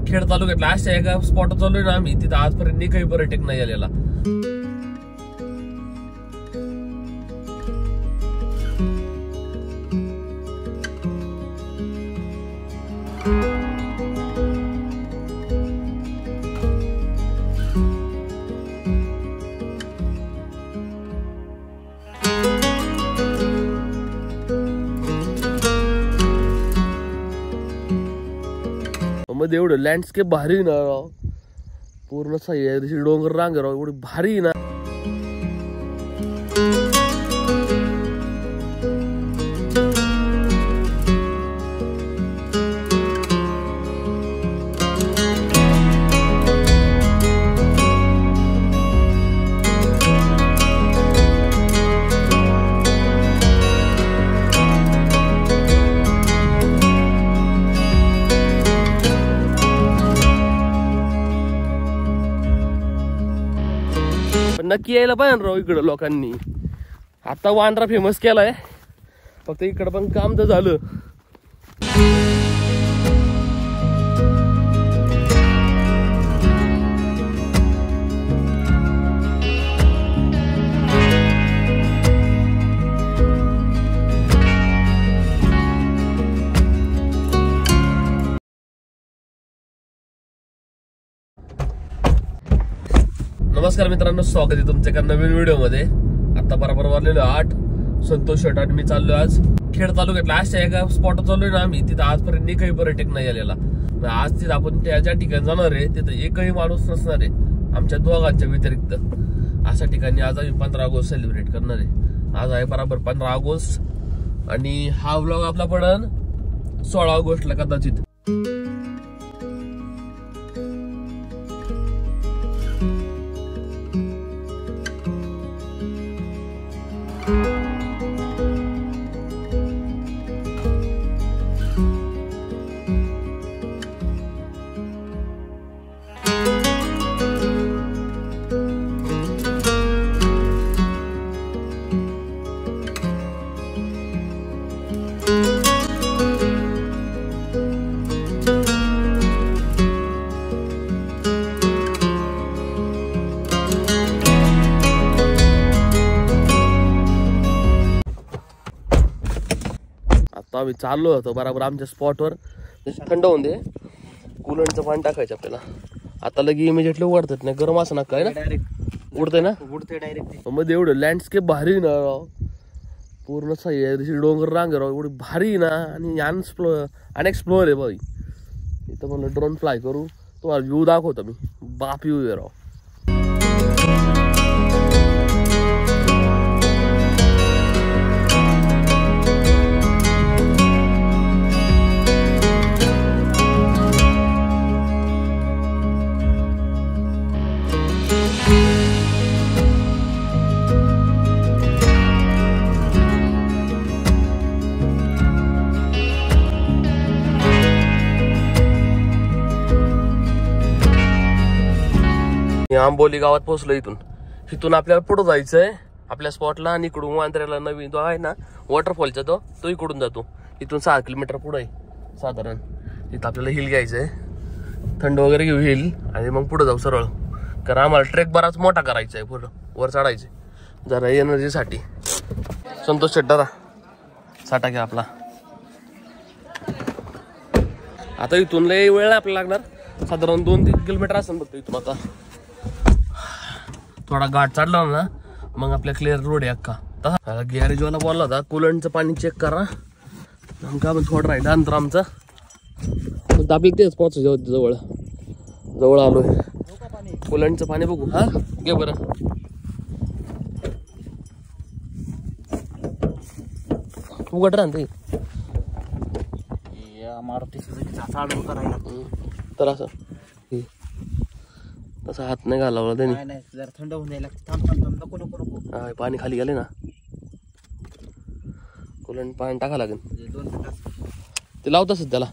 खेड तालुक्यातल्या अशा एका स्पॉट चाललोय ना आम्ही, तिथं आजपर्यंत एकही पर्यटक नाही आलेला. मध्ये एवढं लँडस्केप भारी ना राव, पूर्ण सह्याद्रीची डोंगर रांग राव, एवढी भारी ना. नक्की यायला पाहिजे राव इकडं लोकांनी. आता वांद्रा फेमस केलाय, फक्त इकडं पण काम तर झालं. नमस्कार मित्रांनो, स्वागत आहे तुमच्या एका नवीन व्हिडिओ मध्ये. आता बरोबर वाजलेलो 8. संतोष शेट आणि मी चाललोय आज खेड तालुक्यातल्या अशा एका स्पॉट चाललोय ना आम्ही, तिथं आजपर्यंत एकही पर्यटक नाही आलेला. आज तिथं आपण त्या ज्या ठिकाणी जाणार आहे तिथं एकही माणूस नसणार आहे आमच्या दोघांच्या व्यतिरिक्त. अशा ठिकाणी आज आम्ही 15 ऑगस्ट सेलिब्रेट करणार आहे. आज आहे बरोबर 15 ऑगस्ट आणि हा व्लॉग आपला पडन 16 ऑगस्टला कदाचित. आम्ही चाललो होतो बरोबर आमच्या स्पॉटवर. थंड होऊन दे, कूलरचं पाणी टाकायचं आपल्याला. आता लगी इमिजिएटली उघडतात ना, गरम असं ना काय ना, डायरेक्ट उडतंय ना, उडते डायरेक्ट. मध्ये एवढं लँडस्केप भारी ना राव, पूर्ण सह्याद्रीची डोंगर रांग राव, एवढी भारी ना. आणि अनएक्सप्लोअर आहे बाई. इथं म्हणलं ड्रोन फ्लाय करू, तुम्हाला व्ह्यू दाखवतो मी. बाप व्ह्यू आहे राव. आंबोली गावात पोहोचलो. इथून आपल्याला पुढे जायचंय आपल्या स्पॉटला. आणि इकडून वांद्र्याला नवीन जो आहे ना वॉटरफॉलचा, तो इकडून जातो. इथून 6 किलोमीटर पुढे आहे साधारण. इथं आपल्याला हिल घ्यायचंय, थंड वगैरे घेऊ हिल आणि मग पुढे जाऊ सरळ. कारण आम्हाला ट्रेक बराच मोठा करायचा आहे, पुढं वर चढायचे जरा एनर्जीसाठी. संतोष शेट दादा साठा घ्या आपला. आता इथून लय वेळ आपल्याला लागणार, साधारण 2-3 किलोमीटर असेल फक्त इथून. आता थोडा घाट चढला ना मग आपल्या क्लिअर रोड आहे अख्खा. गॅरेजवाला बोलला होता कूलरचं पाणी चेक करा, का मग थोडं राहिलं अंतर आमचं. आपलं तेच पोहोच जवळ आलोय. कूलरचं पाणी बघू. हा घे बरं. उघड राहते मारुती तर असं तसा हात नाही घालावला त्यांनी. जरा थंड होऊन जायला पाणी खाली गेले ना, कूलंट पाणी टाका लागेल. ते लावतच त्याला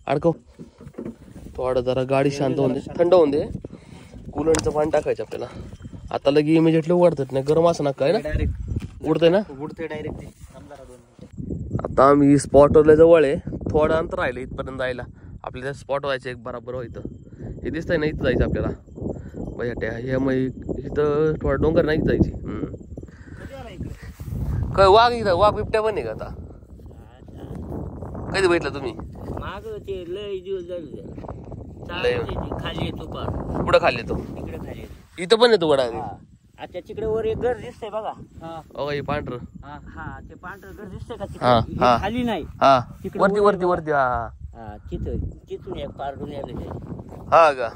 अडकव थोडं, जरा गाडी शांत होऊन दे, थंड होऊन दे. कूलंटचं पाणी टाकायचं आपल्याला. आता लगी इमिजिएटली उघडतात नाही, गरम असं ना काय ना, डायरेक्ट उडतंय ना, उडते डायरेक्ट. आता आम्ही स्पॉटवरला जवळ आहे, थोडं अंतर राहिलं इथपर्यंत जायला. आपल्याला स्पॉट व्हायचं एक बरोबर इथं हे दिसतंय ना, इथं जायचं आपल्याला बया हे मग इथं थोडा डोंगर नाही जायची. काय वाघ इथं वाघ बिबट्या पण आहे का आता? कधी बघितलं तुम्ही? माग ते लय दिवस झाले खाली येतो पण. कुठं खाली येतो? तिकडे खाली येतो. इथं पण येतो वडा. अच्छा तिकडे वर एक घर दिसतंय बघा. हे पांढरं. हा ते पांढरं घर दिसतंय का हा, तिकडे? हा. खाली नाही. हा तिकडे वरती वर वरती वरती. हा तिथून एक पारडून यायला ते. हा का?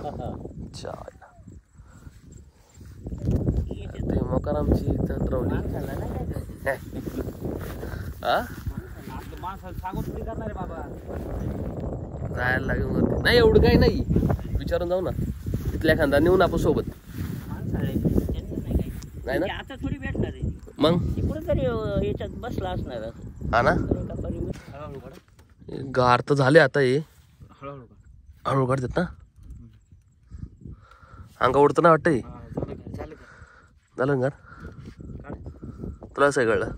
ते मकरामची तंत्रवली. माणसाला सांगून थोडी करणार आहे बाबा. जायला लागेल वरती. नाही एवढं काही नाही, विचारून जाऊ ना तिथल्या एखादा नेऊन आपण सोबत. नाही ना आता थोडी भेटणार आहे मग कुठेतरी याच्यात बसला असणार. हा ना. गार तर झाले आता. हे हळूहळू काढतात ना. अंगा उडतं ना वाटतं. झालं गार तुला असं कळलं?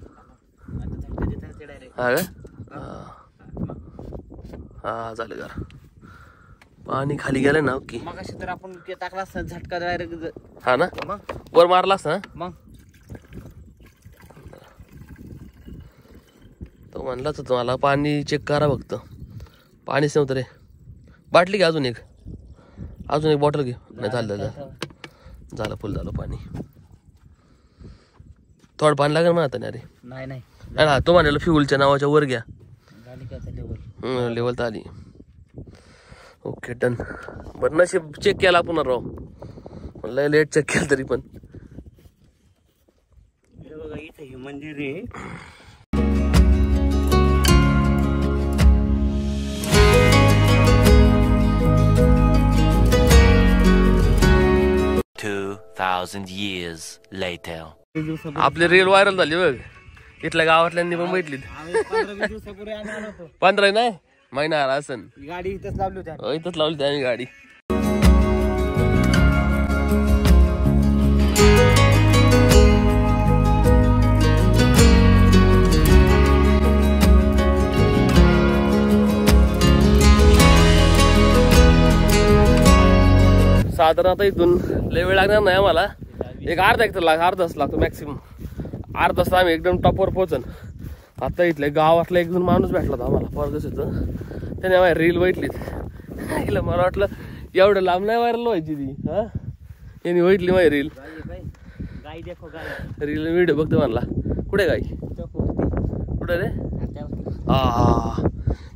हा का? हा झालं गार. पाणी खाली गेलं ना. ओके मग तर आपण ते टाकला असता झटका डायरेक्ट. हा ना वर मारला असता. मग तो म्हणलाच होता मला पाणी चेक करा फक्त. पाणीच नव्हतं रे. बाटली घे अजून एक बॉटल घे. नाही झालं झालं फुल झालं पाणी. थोडं पाणी लागेल ना आता. अरे नाही हा तो म्हणाला फ्युलच्या नावाच्या वर घ्या. लेवल तर आली. Okay done. बरं नशीब चेक केला पुन्हा राव. लय लेट चेक केलं तरी पण. बघा इथं हे मंदिर आहे. आपली रील व्हायरल झाली बघ. इथल्या गावातल्यांनी पण भेटली. 15 नाही महिना आला असन. गाडी इथंच लावली होती. इथंच लावली आम्ही गाडी. साधारणतः इथून लय वेळ लागणार नाही आम्हाला. एक अर्धा तास लागतो मॅक्सिमम. अर्धा तास आम्ही एकदम टॉपवर पोहोचन. आता इथल्या गावातला एक जण माणूस भेटला होता आम्हाला परदेशाचं. त्याने माझ्या रील बैठली. मला वाटलं एवढं लांब नाही व्हायरल व्हायची ती. हा यांनी बैठली माझी रील. रील व्हिडिओ बघतो म्हणला. कुठे गाई? कुठे रे? हा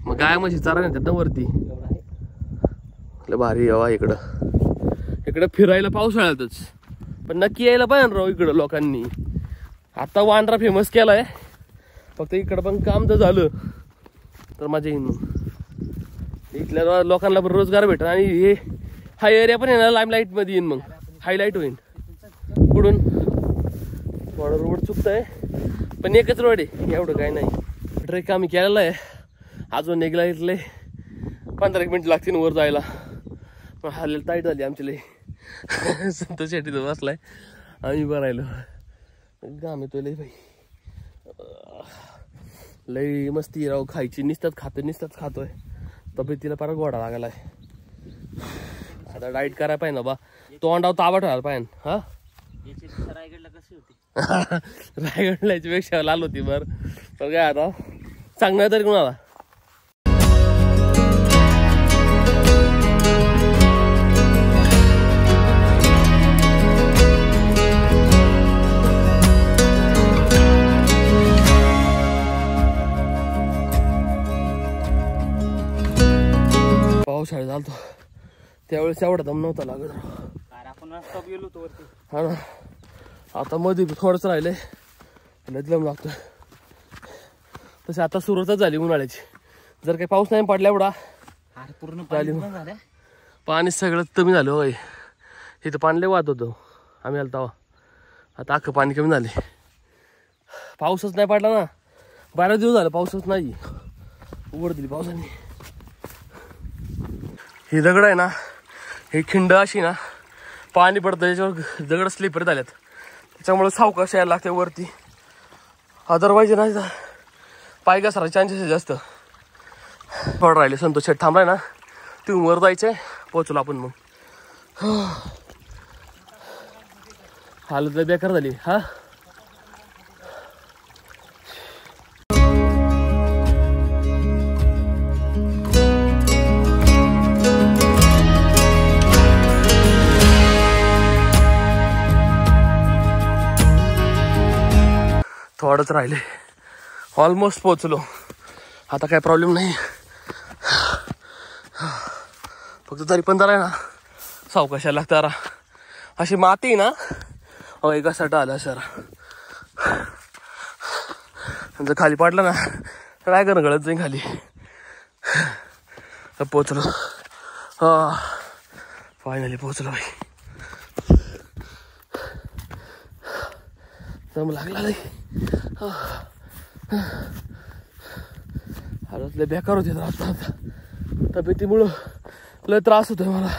मग गाय म्हशी चारा नेतात ना वरती. भारी हवा इकडं फिरायला पावसाळ्यातच. पण नक्की यायला पाहिजे राव इकडं लोकांनी. आता वांद्रा फेमस केलाय. फक्त इकडं पण काम जर झालं तर मजा येईन. मग इथल्या लोकांना पण रोजगार भेटेल. आणि हे हा एरिया पण येणार लाईमलाईट मध्ये येईन. मग हायलाईट होईल. कुठून थोडं रोड चुकतंय पण एकच रोड आहे. एवढं काय नाही. ट्रेक आम्ही केलेला आहे. अजून निघला इथले 15 मिनिट लागतील वर जायला. पण हालेल टाईट झाली आमची लई. संतोष शेट्टी तो बसलाय. आम्ही बरायलो गाम येतोय लई भाई. लई मस्ती राव. खायची निसतात खातोय. तब्येतीला परत गोडा लागलाय. आता डाईट करायला पाहिजे ना बा. तोंडावर ताबा ठेवायला पाहिजे. हा रायगडला कशी होती? रायगडला याच्यापेक्षा लाल होती. बरं पण काय आता सांगणार तरी कुणाला. पावसाळ्यात चालतो त्यावेळेस एवढा दम नव्हता लागत. हा ना. आता मध्ये थोडंच राहिले. दम लागतोय. तसे आता सुरुवातच झाली उन्हाळ्याची. जर काही पाऊस नाही पडला एवढा पूर्ण पाणी सगळं कमी झालं. होय इथं पाणी लय वाहत होतं आम्ही आलो तेव्हा. आता अख्खं पाणी कमी झाले. पाऊसच नाही पडला ना. 12 दिवस झालं पाऊसच नाही. उघड दिली पावसाने. ही दगड आहे ना. ही खिंड अशी ना पाणी पडतं त्याच्यावर दगड स्लिपर झाल्यात. त्याच्यामुळे सावकाश यायला लागते वरती. अदरवाईज नाही पाय घसरायचे चान्सेस जास्त. थोडं राहिले. संतोष शेट थांबलाय ना तिथून वर जायचंय. पोहोचलो आपण मग. हालत लय बेकार झाली. हा थोडंच राहिले. ऑलमोस्ट पोहोचलो. आता काय प्रॉब्लेम नाही. फक्त तरी पण जरा आहे ना सावकाशाला लागतं जरा. अशी माती ना कसा आला सर. जर खाली पडलं ना तर काय करणं गळत जाईन खाली. पोचलो. फायनली पोचलो भाई. दम लागला नाही. हालत लय बेकार होते. आता तब्येतीमुळं लय त्रास होतोय मला.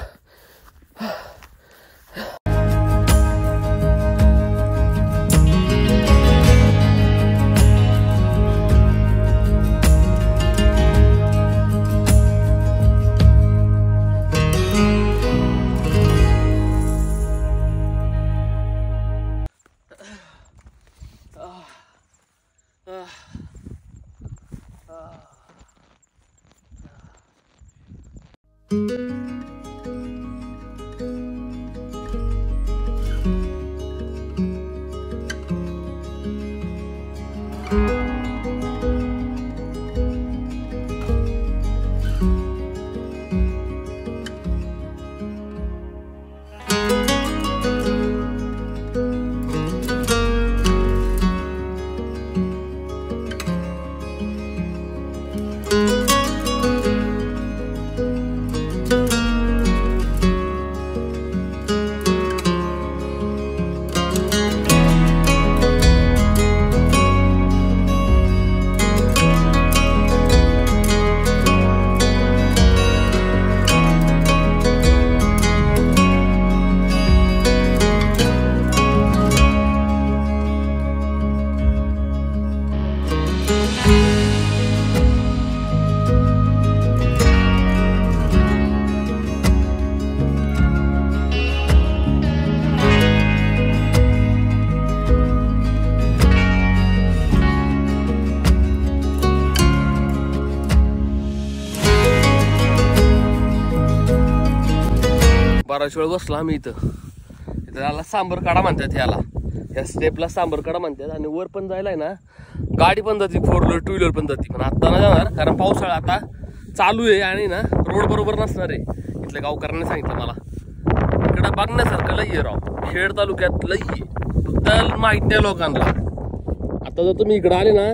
बराच वेळ बसलो आम्ही इथं. याला सांबर काढा म्हणतात. या स्टेपला सांबर काढा म्हणतात. आणि वर पण जायला आहे ना गाडी पण जाते, 4 व्हीलर 2 व्हीलर पण जाते. पण आता ना जाणार कारण पावसाळा आता चालू आहे आणि ना रोड बरोबर नसणार आहे. इथल्या गावकऱ्यांनी सांगितलं मला. इकडं बघण्यासारखं लई आहे राव. खेड तालुक्यात लई आहे. फक्त माहिती नाही लोकांना. आता जर तुम्ही इकडं आले ना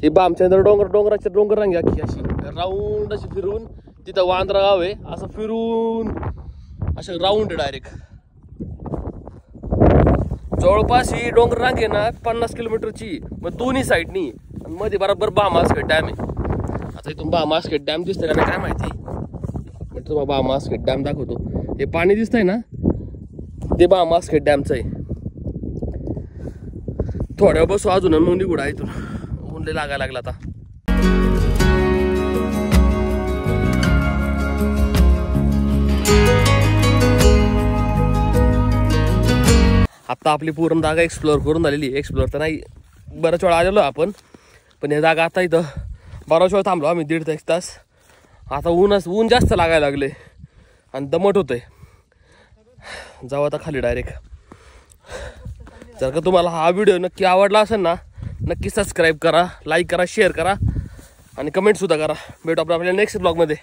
हे आमच्या डोंगराच्या डोंगर रांगी अख्खी अशी राऊंड अशी फिरून तिथं वांद्रा गाव आहे. असं फिरून असं राऊंड आहे डायरेक्ट. जवळपास ही डोंगर रांग आहे ना 50 किलोमीटरची. मग दोन्ही साईडनी. आणि मध्ये बरोबर बामासखेड डॅम आहे. आता इथून बामासखेड डॅम दिसतंय का काय माहिती. तुम्हाला बामासखेड डॅम दाखवतो. हे पाणी दिसतंय ना ते बामासखेड डॅमचं आहे. थोड्या बसू अजून मग निघून इथून. ऊन लय लागायला लागला आता. आता आपली पूर्ण जागा एक्सप्लोअर करून झालेली. एक्सप्लोअर तर नाही बऱ्याच वेळा आलेलो आपण. पण हे जागा आता इथं बराच वेळ थांबलो आम्ही 1.5 ते 1 तास. आता ऊन जास्त लागायला लागले आणि दमट होतंय. जाऊ आता खाली डायरेक्ट. जर का तुम्हाला हा व्हिडिओ नक्की आवडला असेल ना नक्की सबस्क्राईब करा, लाईक करा, शेअर करा आणि कमेंट सुद्धा करा. भेटू आपण आपल्या नेक्स्ट ब्लॉगमध्ये.